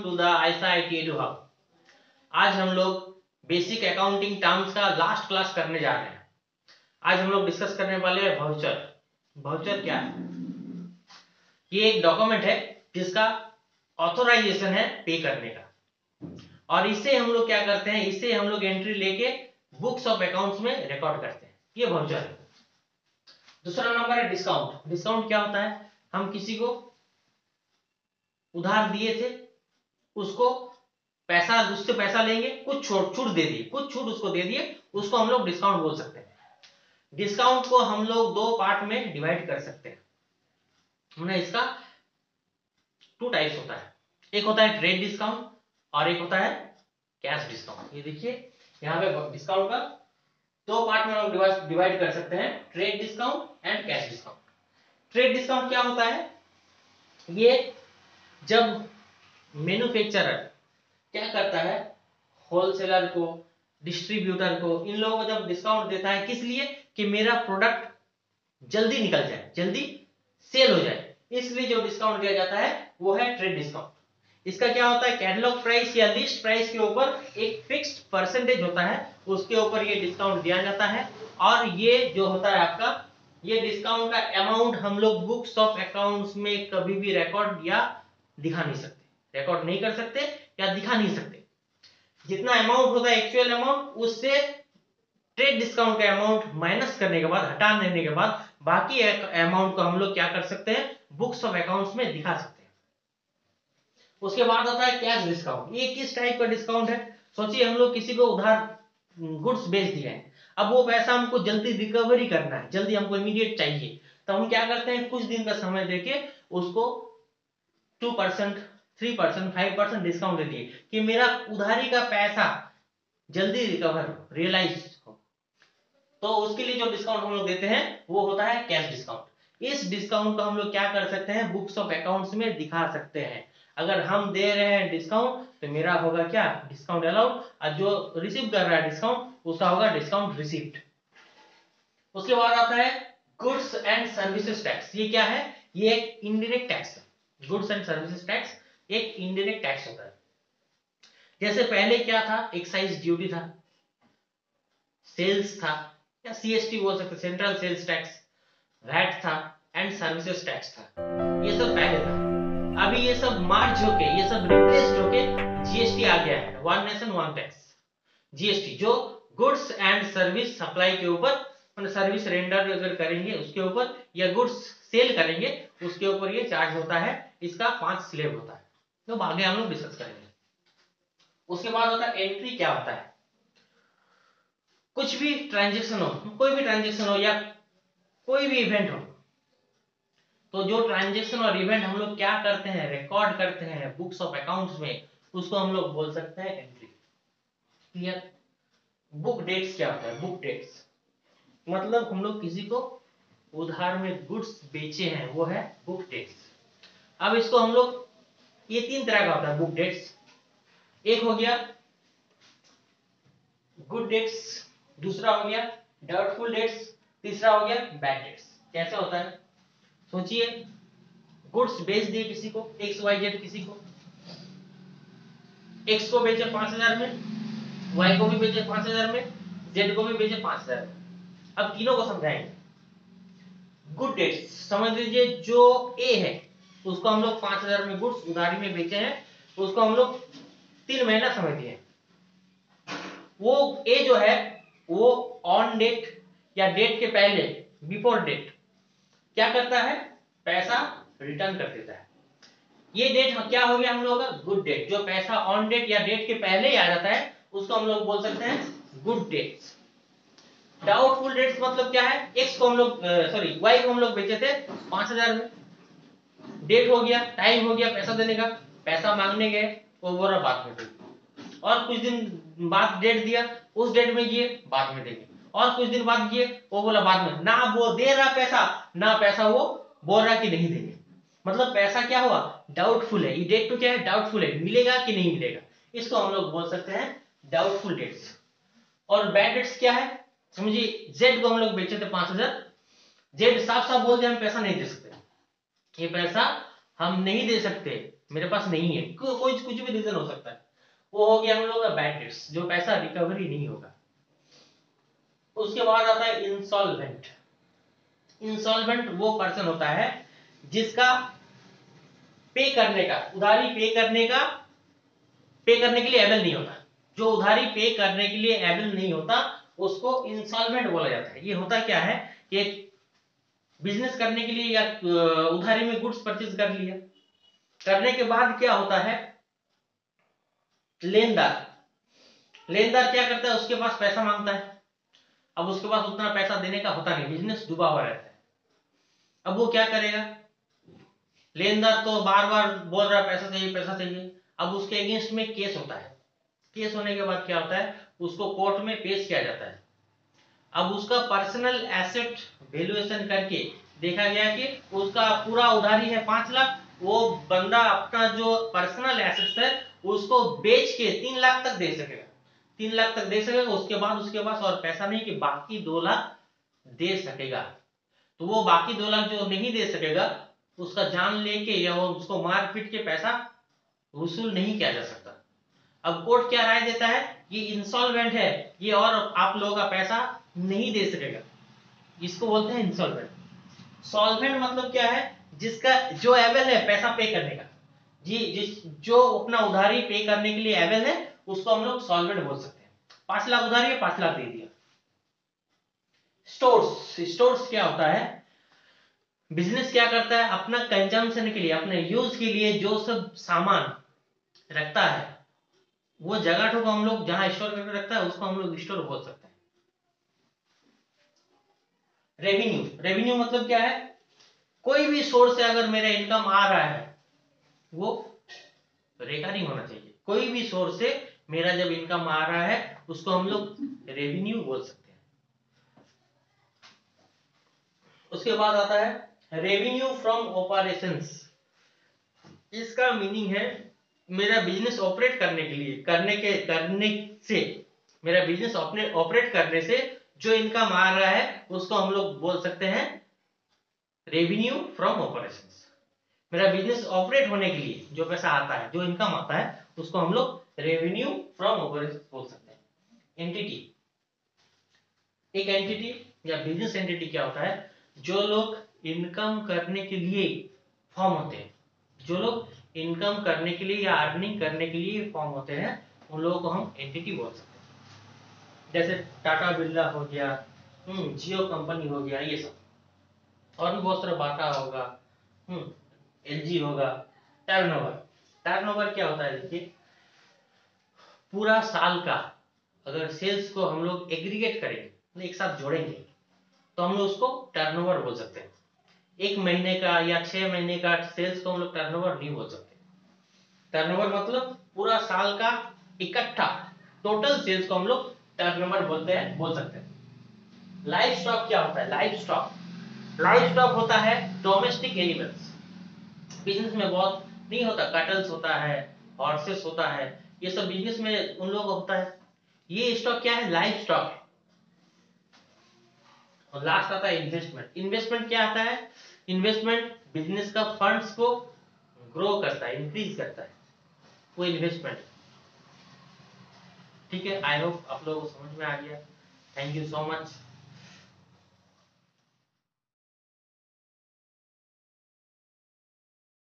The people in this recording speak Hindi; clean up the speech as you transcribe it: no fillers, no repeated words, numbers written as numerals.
To the Ayesha IT edu hub. आज हम लोग बेसिक अकाउंटिंग टर्म्स का लास्ट क्लास करने जा रहे हैं। आज हम लोग डिस्कस करने वाले हैं वाउचर। वाउचर क्या है? ये एक डॉक्यूमेंट है जिसका ऑथोराइजेशन है पे करने का, और इससे हम लोग क्या करते हैं, इससे हम लोग एंट्री लेके बुक्स ऑफ अकाउंट्स में रिकॉर्ड करते हैं। ये वाउचर है। दूसरा नंबर है डिस्काउंट। डिस्काउंट क्या होता है? हम किसी को उधार दिए थे, उसको पैसा, उससे पैसा लेंगे, कुछ छूट दे दिए, कुछ छूट उसको दे दिए, उसको हम लोग डिस्काउंट बोल सकते हैं। डिस्काउंट को हम लोग दो पार्ट में डिवाइड कर सकते हैं। हमने इसका टू टाइप्स होता है, एक होता है ट्रेड डिस्काउंट और एक होता है कैश डिस्काउंट। ये देखिए यहाँ पे डिस्काउंट का दो पार्ट में हम डिवाइड कर सकते हैं, trade discount and cash discount. Trade discount क्या होता है? ये जब मैन्युफैक्चरर क्या करता है, होलसेलर को, डिस्ट्रीब्यूटर को, इन लोगों को जब डिस्काउंट देता है, किस लिए? कि मेरा प्रोडक्ट जल्दी निकल जाए, जल्दी सेल हो जाए, इसलिए जो डिस्काउंट दिया जाता है वो है ट्रेड डिस्काउंट। इसका क्या होता है? कैटलॉग प्राइस या लिस्ट प्राइस के ऊपर एक फिक्स्ड परसेंटेज होता है, उसके ऊपर ये डिस्काउंट दिया जाता है। और ये जो होता है आपका, ये डिस्काउंट का अमाउंट हम लोग बुक्स ऑफ अकाउंट्स में कभी भी रिकॉर्ड या दिखा नहीं सकते, रिकॉर्ड नहीं कर सकते या दिखा नहीं सकते। जितना अमाउंट होता है एक्चुअल अमाउंट, उससे ट्रेड डिस्काउंट का अमाउंट माइनस करने के बाद, हटा देने के बाद, बाकी अमाउंट को हम लोग क्या कर सकते हैं, बुक्स ऑफ अकाउंट्स में दिखा सकते हैं। उसके बाद आता है कैश डिस्काउंट। ये किस टाइप का डिस्काउंट है? सोचिए हम लोग किसी को उधार गुड्स बेच दिए हैं, अब वो पैसा हमको जल्दी रिकवरी करना है, जल्दी हमको इमीडिएट चाहिए, तो हम क्या करते हैं, कुछ दिन का समय देके उसको 2%, 3%, 5% डिस्काउंट दे दिए कि मेरा उधारी का पैसा जल्दी रिकवर हो, रियलाइज हो। तो उसके लिए जो डिस्काउंट हम लोग देते हैं वो होता है कैश डिस्काउंट। इस डिस्काउंट को हम लोग क्या कर सकते हैं, बुक्स ऑफ अकाउंट्स में दिखा सकते हैं। अगर हम दे रहे हैं डिस्काउंट तो मेरा होगा क्या, डिस्काउंट अलाउड, और जो रिसीव कर रहा है डिस्काउंट उसका होगा डिस्काउंट रिसीव्ड। उसके बाद आता है गुड्स एंड सर्विसेज टैक्स। ये क्या है? ये एक इनडायरेक्ट टैक्स है। गुड्स एंड सर्विसेज टैक्स एक इनडायरेक्ट टैक्स होता है। जैसे पहले क्या था, एक्साइज ड्यूटी था, सेल्स था, या सीएसटी बोल सकते, सेंट्रल सेल्स टैक्स, वैट था एंड सर्विसेज टैक्स था। ये सब पहले था। अभी ये सब मार्च होके, ये सब रिप्लेस्ड होके जीएसटी आ गया है, one nation one tax, GST, जो गुड्स एंड सर्विस सप्लाई के ऊपर, सर्विस रेंडर अगर करेंगे उसके ऊपर, या गुड्स सेल करेंगे उसके ऊपर ये चार्ज होता है। इसका 5 स्लैब होता है, तो आगे हम लोग डिस्कस करेंगे। उसके बाद होता है एंट्री। क्या होता है? कुछ भी ट्रांजैक्शन हो, कोई भी ट्रांजैक्शन हो या कोई भी इवेंट हो, तो जो ट्रांजैक्शन और इवेंट हम लोग क्या करते हैं, रिकॉर्ड करते हैं बुक्स ऑफ अकाउंट्स में, उसको हम लोग बोल सकते हैं एंट्री। क्लियर? बुक डेट्स क्या होता है? बुक डेट्स मतलब हम लोग किसी को उधार में गुड्स बेचे हैं, वो है बुक डेट्स। अब इसको हम लोग, ये 3 तरह का होता है बुक डेट्स। एक हो गया गुड डेट्स, दूसरा हो गया डाउटफुल डेट्स, तीसरा हो गया बैड डेट्स। कैसे होता है? सोचिए, गुड्स बेच दिए किसी को, एक्स वाई जेड, किसी को, एक्स को बेचे 5000 में, वाई को भी बेचे 5000 में, जेड को भी बेचे 5000 में। अब तीनों को समझाएंगे। गुड डेट्स समझ लीजिए, जो ए है उसको हम लोग 5000 में गुड्स उधारी में बेचे हैं, उसको हम लोग 3 महीना समझ दिए। वो ए जो है वो ऑन डेट या डेट के पहले, बिफोर डेट, क्या करता है, पैसा रिटर्न कर देता है। ये डेट क्या हो गया हम लोग का? Good debt. जो पैसा ऑन डेट या डेट के पहले ही आ जाता है उसको हम लोग बोल सकते हैं गुड डेट्स। डाउटफुल डेट्स मतलब क्या है? एक्स को हम लोग, सॉरी, वाई को हम लोग बेचे थे 5000 में, डेट हो गया, टाइम हो गया पैसा देने का, पैसा मांगने गए, वो बोला बाद में देंगे, और कुछ दिन बाद डेट दिया, उस डेट में ये बाद में देंगे, और कुछ दिन बाद ये, वो बोला बाद में, ना वो दे रहा पैसा, ना पैसा वो बोल रहा कि नहीं देंगे। मतलब पैसा क्या हुआ? डाउटफुल है। ये डेट तो क्या है? डाउटफुल है, मिलेगा कि नहीं मिलेगा, इसको हम लोग बोल सकते हैं डाउटफुल डेट्स। और बैड डेट्स क्या है? समझिए, जेड को हम लोग बेचे थे 5000, जेड साफ साफ बोल दिया हम पैसा नहीं दे सकते, ये पैसा हम नहीं दे सकते, मेरे पास नहीं है, कोई कुछ भी रीजन हो सकता है, वो हो गया हम लोग का बैड डेट्स, जो पैसा रिकवरी नहीं होगा। उसके बाद आता है इंसॉल्वेंट। इंसॉल्वेंट वो पर्सन होता है जिसका पे करने का, उधारी पे करने के लिए एबल नहीं होता। जो उधारी पे करने के लिए एबल नहीं होता उसको इंसॉल्वेंट बोला जाता है। ये होता क्या है कि बिजनेस करने के लिए या उधारी में गुड्स परचेज कर लिया, करने के बाद क्या होता है, लेनदार लेनदार क्या करता है, उसके पास पैसा मांगता है। अब उसके पास उतना पैसा देने का होता नहीं, बिजनेस डूबा हुआ रहता है। अब वो क्या करेगा, लेनदार तो बार बार बोल रहा है पैसा चाहिए पैसा चाहिए। अब उसके अगेंस्ट में केस होता है, केस होने के बाद क्या होता है, उसको कोर्ट में पेश किया जाता है। अब उसका पर्सनल एसेट वैल्यूएशन करके देखा गया कि उसका पूरा उधारी है 5 लाख, वो बंदा अपना जो पर्सनल एसेट्स है उसको बेच के 3 लाख तक दे सकेगा, 3 लाख तक दे सकेगा। उसके बाद उसके पास और पैसा नहीं कि बाकी 2 लाख दे सकेगा। तो वो बाकी 2 लाख जो नहीं दे सकेगा उसका जान लेके या वो उसको मार पीट के पैसा वसूल नहीं किया जा सकता। अब कोर्ट क्या राय देता है, ये इंसॉल्वेंट है, ये और आप लोगों का पैसा नहीं दे सकेगा, इसको बोलते हैं इंसॉल्वेंट। सॉल्वेंट मतलब क्या है, जिसका जो एबल है पैसा पे करने का, जी जिस जो अपना उधारी पे करने के लिए एबल है उसको हम लोग सॉल्वेंट बोल सकते हैं। 5 लाख उधारी है, 5 लाख दे दिया। स्टोर्स, स्टोर्स क्या होता है, बिजनेस क्या करता है, अपना कंजम्पशन के लिए, अपने यूज के लिए जो सब सामान रखता है, वो जगह को हम लोग जहां स्टोर करके रखता है उसको हम लोग स्टोर बोल सकते हैं। रेवेन्यू, रेवेन्यू मतलब क्या है, कोई भी सोर्स से अगर मेरा इनकम आ रहा है वो रिकरिंग होना चाहिए। कोई भी सोर्स से मेरा जब इनकम आ रहा है उसको हम लोग रेवेन्यू बोल सकते हैं। उसके बाद आता है रेवेन्यू फ्रॉम ऑपरेशंस। इसका मीनिंग है मेरा बिजनेस ऑपरेट करने के लिए करने से मेरा बिजनेस ऑपरेट करने से जो इनकम आ रहा है उसको हम लोग बोल सकते हैं रेवेन्यू फ्रॉम ऑपरेशंस। मेरा बिजनेस ऑपरेट होने के लिए जो पैसा आता है, जो इनकम आता है उसको हम लोग रेवेन्यू फ्रॉम ऑपरेशंस बोल सकते हैं। एंटिटी, एक एंटिटी या बिजनेस एंटिटी क्या होता है, जो लोग इनकम करने के लिए फॉर्म होते हैं, जो लोग इनकम करने के लिए या अर्निंग करने के लिए फॉर्म होते हैं उन लोगों को हम एंटिटी बोल सकते हैं। जैसे टाटा बिरला हो गया, जियो कंपनी हो गया, ये सब और भी बहुत सारा, बाटा होगा, एलजी होगा। टर्नओवर, टर्नओवर क्या होता है, देखिए पूरा साल का अगर सेल्स को हम लोग एग्रीगेट करेंगे, मतलब एक साथ जोड़ेंगे, तो हम लोग उसको टर्नओवर बोल सकते हैं। 1 महीने का या 6 महीने का सेल्स को हम लोग टर्नओवर नहीं बोल सकते। टर्नओवर मतलब पूरा साल का इकट्ठा टोटल सेल्स को हम लोग टर्नओवर बोल सकते हैं। लाइफ स्टॉक क्या होता है, लाइफ स्टॉक, लाइफ स्टॉक होता है डोमेस्टिक एनिमल्स। बिजनेस में बहुत नहीं होता, कैटल्स होता है, हॉर्सेस होता है, ये सब बिजनेस में उन लोग होता है। ये स्टॉक क्या है, लाइफ स्टॉक। और लास्ट आता है इन्वेस्टमेंट। इन्वेस्टमेंट क्या आता है, इन्वेस्टमेंट बिजनेस का फंड्स को ग्रो करता है, इंक्रीज करता है, वो इन्वेस्टमेंट। ठीक है, आई होप आप लोगों को समझ में आ गया। Thank you so much.